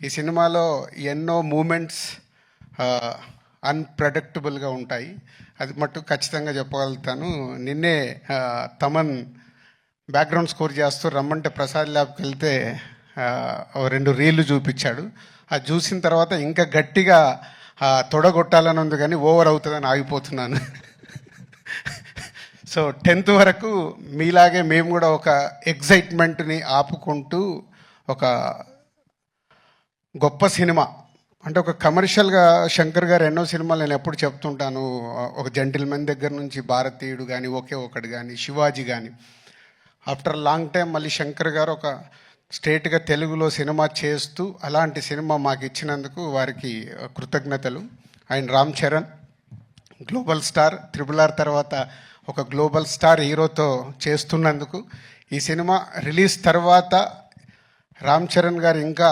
ఈ సినిమాలో ఎన్నో మూమెంట్స్ అన్ప్రెడిక్టబుల్గా ఉంటాయి. అది మట్టు ఖచ్చితంగా చెప్పగలుగుతాను. నిన్నే తమన్ బ్యాక్గ్రౌండ్ స్కోర్ చేస్తూ రమ్మంటే ప్రసాద్ ల్యాబ్కి వెళ్తే ఓ 2 రీళ్లు చూపించాడు. అది చూసిన తర్వాత ఇంకా గట్టిగా తొడగొట్టాలని ఉంది, కానీ ఓవర్ అవుతుందని ఆగిపోతున్నాను. సో 10th వరకు మీలాగే మేము కూడా ఒక ఎగ్జైట్మెంట్ని ఆపుకుంటూ ఒక గొప్ప సినిమా అంటే ఒక కమర్షియల్గా శంకర్ గారు ఎన్నో సినిమాలు నేను ఎప్పుడు చెప్తుంటాను. ఒక జెంటిల్మెన్ దగ్గర నుంచి భారతీయుడు కానీ, ఒకే ఒకటి కానీ, శివాజీ కానీ, ఆఫ్టర్ లాంగ్ టైం మళ్ళీ శంకర్ గారు ఒక స్ట్రేట్గా తెలుగులో సినిమా చేస్తూ అలాంటి సినిమా మాకు ఇచ్చినందుకు వారికి కృతజ్ఞతలు. And Ram Charan global star, RRR తర్వాత ఒక గ్లోబల్ స్టార్ హీరోతో చేస్తున్నందుకు, ఈ సినిమా రిలీజ్ తర్వాత రామ్ చరణ్ గారు ఇంకా